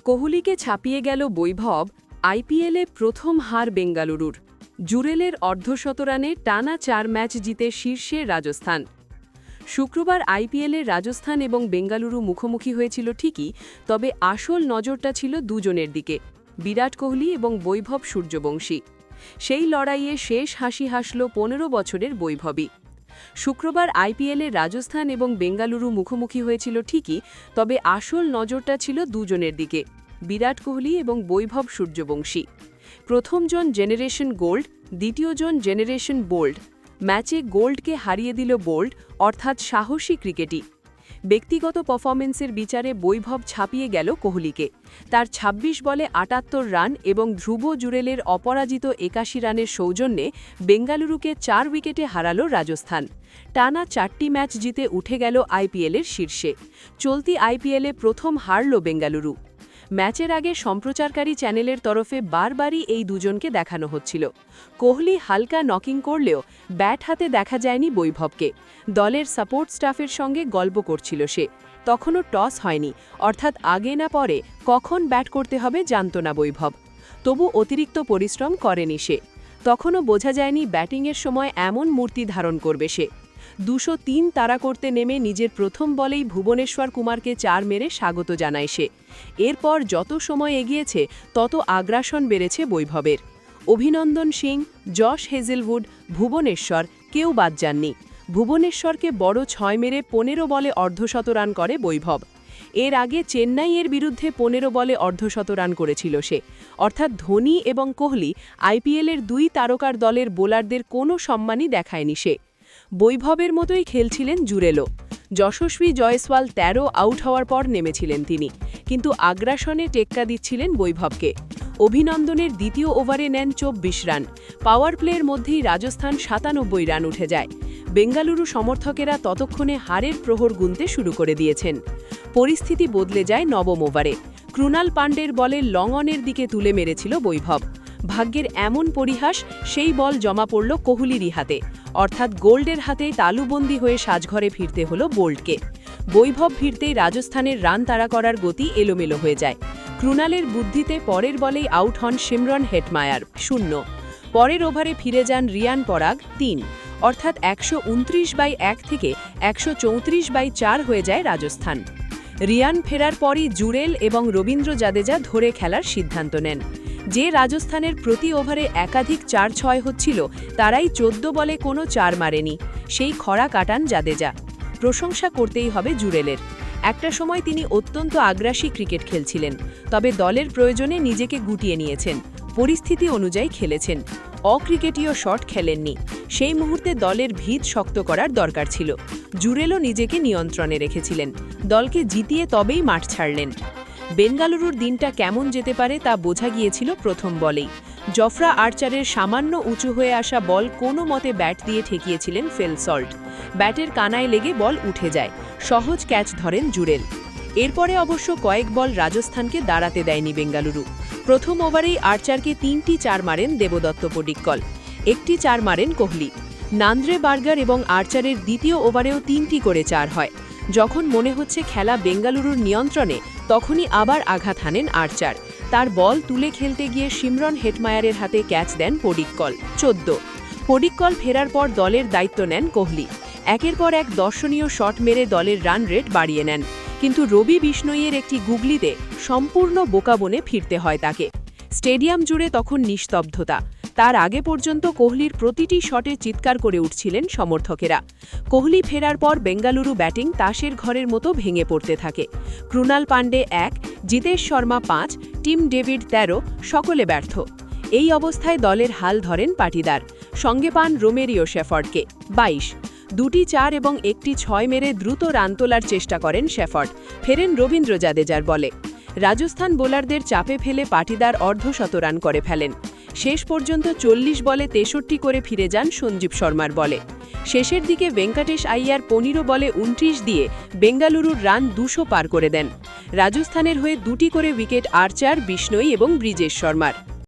কোহলিকে ছাপিয়ে গেল বৈভব, আইপিএলে প্রথম হার বেঙ্গালুরুর। জুরেলের অর্ধশতরানে টানা ৪ ম্যাচ জিতে শীর্ষে রাজস্থান। শুক্রবার আইপিএলে রাজস্থান এবং বেঙ্গালুরু মুখোমুখি হয়েছিল ঠিকই, তবে আসল নজরটা ছিল দুজনের দিকে, বিরাট কোহলি এবং বৈভব সূর্যবংশী। সেই লড়াইয়ে শেষ হাসি হাসল ১৫ বছরের বৈভবই। শুক্রবার আইপিএলে রাজস্থান এবং বেঙ্গালুরু মুখোমুখি হয়েছিল ঠিকই, তবে আসল নজরটা ছিল দুজনের দিকে, বিরাট কোহলি এবং বৈভব সূর্যবংশী। প্রথমজন জেনারেশন গোল্ড, দ্বিতীয়জন জেনারেশন বোল্ড। ম্যাচে গোল্ডকে হারিয়ে দিল বোল্ড, অর্থাৎ সাহসী ক্রিকেটই। ব্যক্তিগত পারফরমেন্সের বিচারে বৈভব ছাপিয়ে গেল কোহলিকে। তার ২৬ বলে ৭৮ রান এবং ধ্রুব জুরেলের অপরাজিত ৮১ রানের সৌজন্যে বেঙ্গালুরুকে ৪ উইকেটে হারাল রাজস্থান। টানা ৪টি ম্যাচ জিতে উঠে গেল আইপিএলের শীর্ষে। চলতি আইপিএলে প্রথম হারল বেঙ্গালুরু। ম্যাচের আগে সম্প্রচারকারী চ্যানেলের তরফে বারবারই এই দুজনকে দেখানো হচ্ছিল। কোহলি হালকা নকিং করলেও ব্যাট হাতে দেখা যায়নি বৈভবকে। দলের সাপোর্ট স্টাফের সঙ্গে গল্প করছিল সে। তখনও টস হয়নি, অর্থাৎ আগে না পরে কখন ব্যাট করতে হবে জানত না বৈভব। তবু অতিরিক্ত পরিশ্রম করেনি সে। তখনও বোঝা যায়নি ব্যাটিংয়ের সময় এমন মূর্তি ধারণ করবে সে। ২০৩ তাড়া করতে নেমে নিজের প্রথম বলেই ভুবনেশ্বর কুমারকে ৪ মেরে স্বাগত জানায় সে। এরপর যত সময় এগিয়েছে তত আগ্রাসন বেড়েছে বৈভবের। অভিনন্দন সিং, জশ হেজেলউড, ভুবনেশ্বর কেউ বাদ যাননি। ভুবনেশ্বরকে বড় ৬ মেরে ১৫ বলে অর্ধশত রান করে বৈভব। এর আগে চেন্নাইয়ের বিরুদ্ধে ১৫ বলে অর্ধশত রান করেছিল সে। অর্থাৎ ধোনি এবং কোহলি আইপিএলের ২ তারকার দলের বোলারদের কোনো সম্মানই দেখায়নি সে। বৈভবের মতোই খেলছিলেন জুরেলও। যশস্বী জয়সওয়াল ১৩ আউট হওয়ার পর নেমেছিলেন তিনি, কিন্তু আগ্রাসনে টেক্কা দিচ্ছিলেন বৈভবকে। অভিনন্দনের দ্বিতীয় ওভারে নেন ২৪ রান। পাওয়ার প্লের মধ্যেই রাজস্থান ৯৭ রান উঠে যায়। বেঙ্গালুরু সমর্থকেরা ততক্ষণে হারের প্রহর গুনতে শুরু করে দিয়েছেন। পরিস্থিতি বদলে যায় নবম ওভারে। ক্রুনাল পান্ডের বলে লং অনের দিকে তুলে মেরেছিল বৈভব। ভাগ্যের এমন পরিহাস, সেই বল জমা পড়ল কোহলিরই হাতে, অর্থাৎ গোল্ডের হাতে তালুবন্দি হয়ে সাজঘরে ফিরতে হলো বোল্ডকে। বৈভব ফিরতেই রাজস্থানের রান তাড়া করার গতি এলোমেলো হয়ে যায়। ক্রুনালের বুদ্ধিতে পরের বলেই আউট হন শিমরন হেটমায়ার, ০। পরের ওভারে ফিরে যান রিয়ান পরাগ, ৩। অর্থাৎ ১২৯/১ থেকে ১৩৪/৪ হয়ে যায় রাজস্থান। রিয়ান ফেরার পরই জুরেল এবং রবীন্দ্র জাদেজা ধরে খেলার সিদ্ধান্ত নেন। যে রাজস্থানের প্রতি ওভারে একাধিক ৪-৬ হচ্ছিল, তারাই ১৪ বলে কোনো ৪ মারেনি। সেই খরা কাটান জাদেজা। প্রশংসা করতেই হবে জুরেলের। একটা সময় তিনি অত্যন্ত আগ্রাসী ক্রিকেট খেলছিলেন, তবে দলের প্রয়োজনে নিজেকে গুটিয়ে নিয়েছেন, পরিস্থিতি অনুযায়ী খেলেছেন। অক্রিকেটীয় শট খেলেননি। সেই মুহূর্তে দলের ভিত শক্ত করার দরকার ছিল। জুরেলও নিজেকে নিয়ন্ত্রণে রেখেছিলেন। দলকে জিতিয়ে তবেই মাঠ ছাড়লেন। বেঙ্গালুরুর দিনটা কেমন যেতে পারে তা বোঝা গিয়েছিল প্রথম বলেই। জফরা আর্চারের সামান্য উঁচু হয়ে আসা বল কোনো মতে ব্যাট দিয়ে ঠেকিয়েছিলেন ফিল সল্ট। ব্যাটের কানায় লেগে বল উঠে যায়। সহজ ক্যাচ ধরেন জুরেল। এরপরে অবশ্য কয়েক বল রাজস্থানকে দাঁড়াতে দেয়নি বেঙ্গালুরু। প্রথম ওভারেই আর্চারকে ৩টি ৪ মারেন দেবদত্ত পডিক্কল, ১টি ৪ মারেন কোহলি। নান্দ্রে বার্গার এবং আর্চারের দ্বিতীয় ওভারেও ৩টি করে ৪ হয়। যখন মনে হচ্ছে খেলা বেঙ্গালুরুর নিয়ন্ত্রণে, তখনই আবার আঘাত হানেন আর্চার। তার বল তুলে খেলতে গিয়ে শিমরন হেটমায়ারের হাতে ক্যাচ দেন পডিক্কল, ১৪। পডিক্কল ফেরার পর দলের দায়িত্ব নেন কোহলি। একের পর এক দর্শনীয় শট মেরে দলের রান রেট বাড়িয়ে নেন, কিন্তু রবি বিষ্ণইয়ের একটি গুগলিতে সম্পূর্ণ বোকা বনে ফিরতে হয় তাকে। স্টেডিয়াম জুড়ে তখন নিস্তব্ধতা। তার আগে পর্যন্ত কোহলির প্রতিটি শটে চিৎকার করে উঠছিলেন সমর্থকেরা। কোহলি ফেরার পর বেঙ্গালুরু ব্যাটিং তাসের ঘরের মতো ভেঙে পড়তে থাকে। ক্রুনাল পান্ডে ১, জিতেশ শর্মা ৫, টিম ডেভিড ১৩, সকলে ব্যর্থ। এই অবস্থায় দলের হাল ধরেন পাটিদার। সঙ্গে পান রোমেরিও শেফার্ডকে, ২২। ২টি ৪ এবং ১টি ৬ মেরে দ্রুত রান তোলার চেষ্টা করেন শেফার্ড। ফেরেন রবীন্দ্র জাদেজার বলে। রাজস্থান বোলারদের চাপে ফেলে পাটিদার অর্ধশত রান করে ফেলেন। শেষ পর্যন্ত ৪০ বলে ৬৩ করে ফিরে যান সঞ্জীব শর্মার বলে। শেষের দিকে ভেঙ্কটেশ আইয়ার ১৫ বলে ২৯ দিয়ে বেঙ্গালুরুর রান ২০০ পার করে দেন। রাজস্থানের হয়ে ২টি করে উইকেট আর্চার, বিষ্ণই এবং ব্রিজেশ শর্মার।